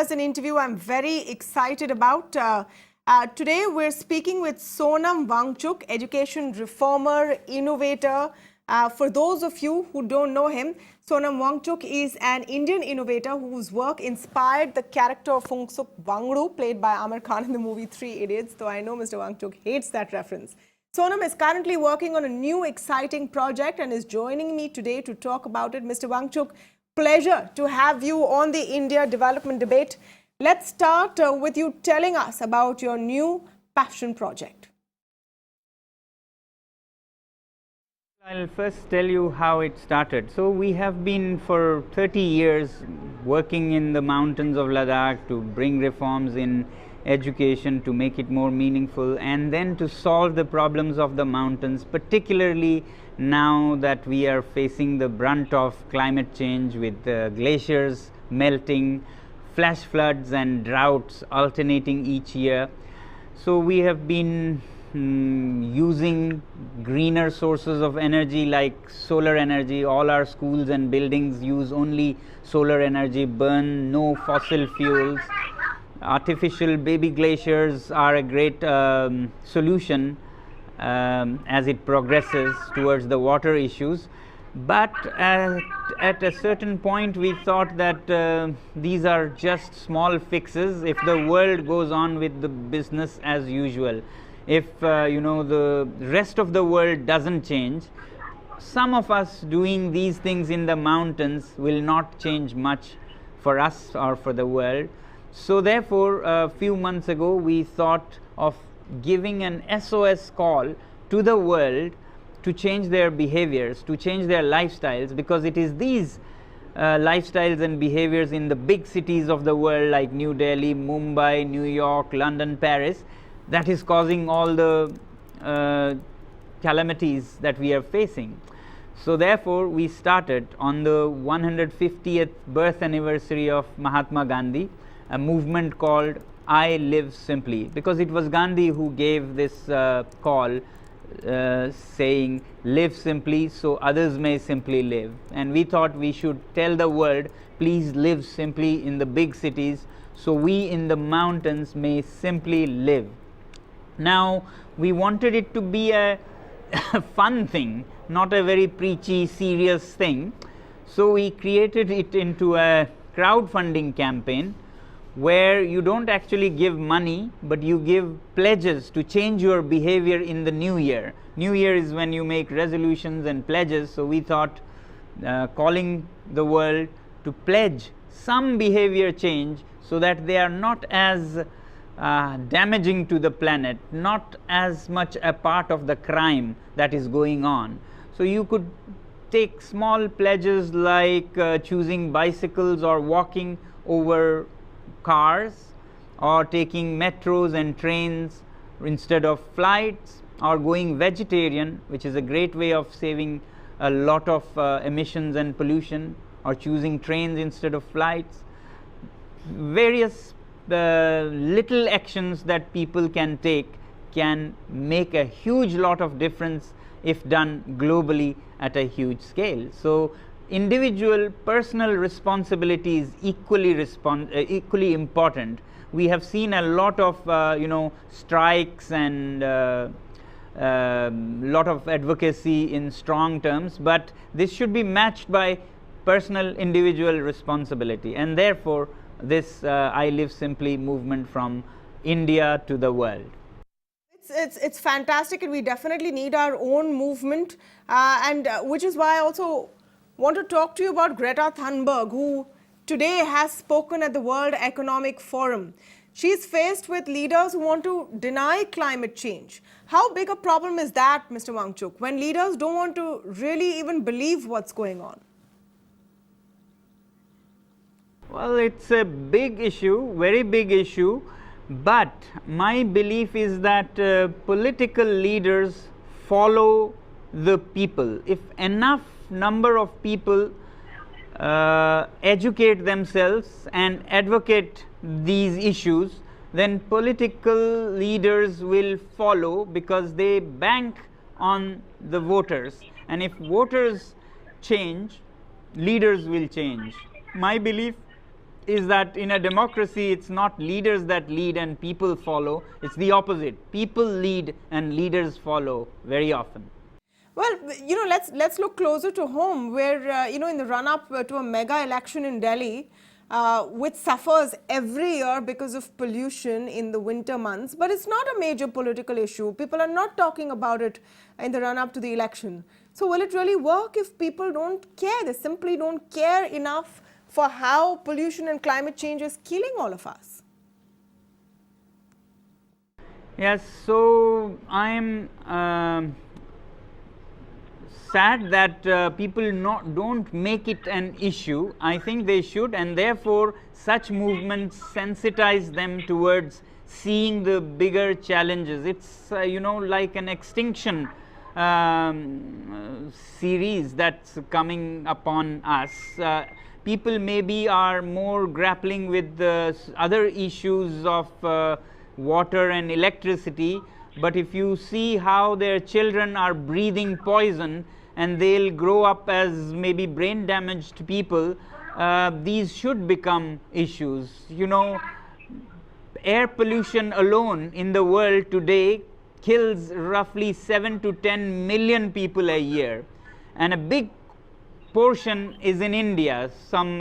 as an interview I'm very excited about. Today we're speaking with Sonam Wangchuk, education reformer, innovator. For those of you who don't know him, Sonam Wangchuk is an Indian innovator whose work inspired the character of Phunksuk Wangru, played by Amir Khan in the movie Three Idiots, though I know Mr. Wangchuk hates that reference. Sonam is currently working on a new exciting project and is joining me today to talk about it. Mr. Wangchuk, pleasure to have you on the India Development Debate. Let's start with you telling us about your new passion project. I'll first tell you how it started. So we have been for 30 years working in the mountains of Ladakh to bring reforms in education, to make it more meaningful, and then to solve the problems of the mountains, particularly now that we are facing the brunt of climate change with glaciers melting, flash floods and droughts alternating each year. So we have been using greener sources of energy like solar energy. All our schools and buildings use only solar energy, burn no fossil fuels. Artificial baby glaciers are a great solution as it progresses towards the water issues. But at a certain point we thought that these are just small fixes if the world goes on with the business as usual. If the rest of the world doesn't change, some of us doing these things in the mountains will not change much for us or for the world. So therefore, a few months ago we thought of giving an SOS call to the world to change their behaviors, to change their lifestyles, because it is these lifestyles and behaviors in the big cities of the world like New Delhi, Mumbai, New York, London, Paris, that is causing all the calamities that we are facing. So therefore, we started on the 150th birth anniversary of Mahatma Gandhi, a movement called I Live Simply, because it was Gandhi who gave this call saying live simply so others may simply live, and we thought we should tell the world, please live simply in the big cities so we in the mountains may simply live. Now we wanted it to be a fun thing, not a very preachy serious thing, so we created it into a crowdfunding campaign where you don't actually give money, but you give pledges to change your behavior in the new year. New year is when you make resolutions and pledges, so we thought calling the world to pledge some behavior change so that they are not as damaging to the planet, not as much a part of the crime that is going on. So you could take small pledges like choosing bicycles or walking over cars, or taking metros and trains instead of flights, or going vegetarian, which is a great way of saving a lot of emissions and pollution, or choosing trains instead of flights. Various little actions that people can take can make a huge lot of difference if done globally at a huge scale. So individual personal responsibility is equally important. We have seen a lot of strikes and lot of advocacy in strong terms, but this should be matched by personal individual responsibility, and therefore this I Live Simply movement from India to the world. It's fantastic, and we definitely need our own movement, and which is why I also want to talk to you about Greta Sandberg, who today has spoken at the World Economic Forum. She's faced with leaders who want to deny climate change. How big a problem is that, Mr. Wangchuk, when leaders don't want to really even believe what's going on? Well, it's a big issue, very big issue, but my belief is that political leaders follow the people. If enough number of people educate themselves and advocate these issues, then political leaders will follow, because they bank on the voters, and if voters change, leaders will change. My belief is that in a democracy, it's not leaders that lead and people follow. It's the opposite. People lead and leaders follow very often. Well, let's look closer to home, where in the run-up to a mega election in Delhi, which suffers every year because of pollution in the winter months, but it's not a major political issue. People are not talking about it in the run-up to the election. So will it really work if people don't care? They simply don't care enough for how pollution and climate change is killing all of us. Yes, so I'm sad that people don't make it an issue. I think they should, and therefore such movements sensitize them towards seeing the bigger challenges. It's like an extinction series that's coming upon us. People maybe are more grappling with the other issues of water and electricity, but if you see how their children are breathing poison and they'll grow up as maybe brain damaged people, these should become issues. Air pollution alone in the world today kills roughly 7 to 10 million people a year, and a big portion is in India, some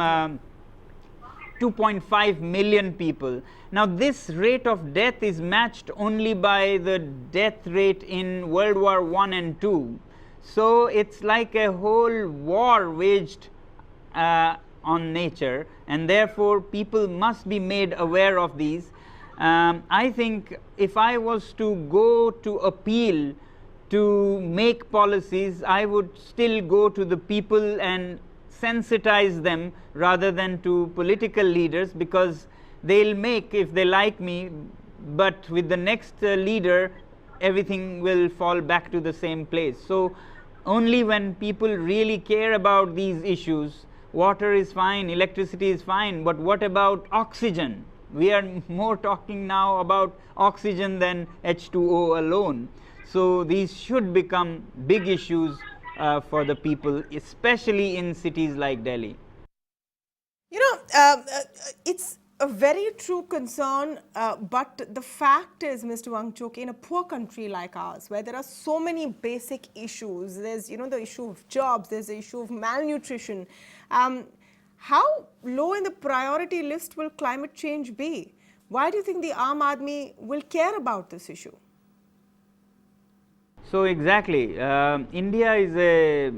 2.5 million people. Now this rate of death is matched only by the death rate in World War I and II. So it's like a whole war waged on nature, and therefore people must be made aware of these. I think if I was to go to appeal to make policies, I would still go to the people and sensitize them rather than to political leaders, because they'll make if they like me, but with the next leader everything will fall back to the same place. So only when people really care about these issues, water is fine, electricity is fine, but what about oxygen? We are more talking now about oxygen than H2O alone. So these should become big issues for the people, especially in cities like Delhi. It's a very true concern, but the fact is, Mr. Wangchuk, in a poor country like ours, where there are so many basic issues, there's the issue of jobs, there's the issue of malnutrition. How low in the priority list will climate change be? Why do you think the Aam Aadmi will care about this issue? So exactly, India is a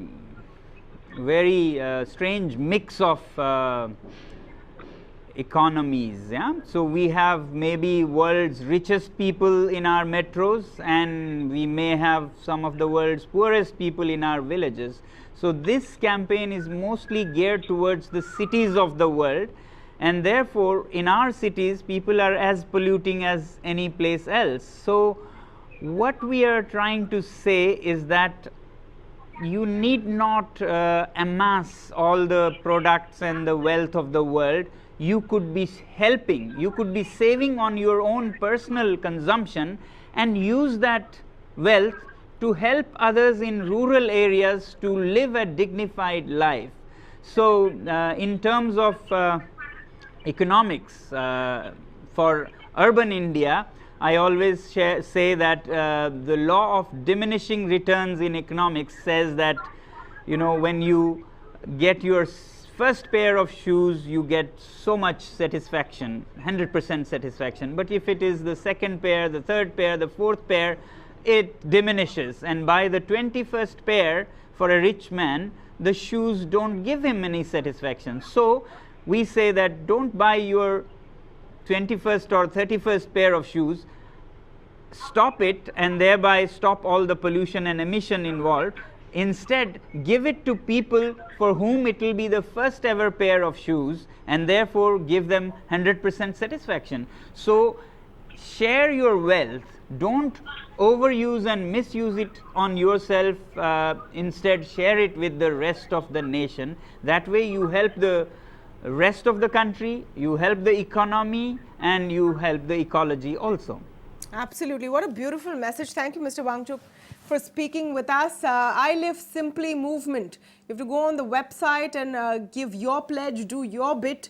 very strange mix of economies. Yeah? So we have maybe world's richest people in our metros, and we may have some of the world's poorest people in our villages. So this campaign is mostly geared towards the cities of the world, and therefore in our cities people are as polluting as any place else. So what we are trying to say is that you need not amass all the products and the wealth of the world. You could be helping, you could be saving on your own personal consumption and use that wealth to help others in rural areas to live a dignified life. So in terms of economics for urban India, I always say that the law of diminishing returns in economics says that when you get your first pair of shoes, you get so much satisfaction, 100% satisfaction. But if it is the second pair, the third pair, the fourth pair, it diminishes, and by the 21st pair for a rich man, the shoes don't give him any satisfaction. So we say that don't buy your 21st or 31st pair of shoes, stop it, and thereby stop all the pollution and emission involved. Instead, give it to people for whom it will be the first ever pair of shoes, and therefore give them 100% satisfaction. So share your wealth, don't overuse and misuse it on yourself, instead share it with the rest of the nation. That way you help the rest of the country, you help the economy, and you help the ecology also. Absolutely. What a beautiful message. Thank you, Mr. Wangchuk, for speaking with us. I Live Simply movement. You have to go on the website and give your pledge, do your bit.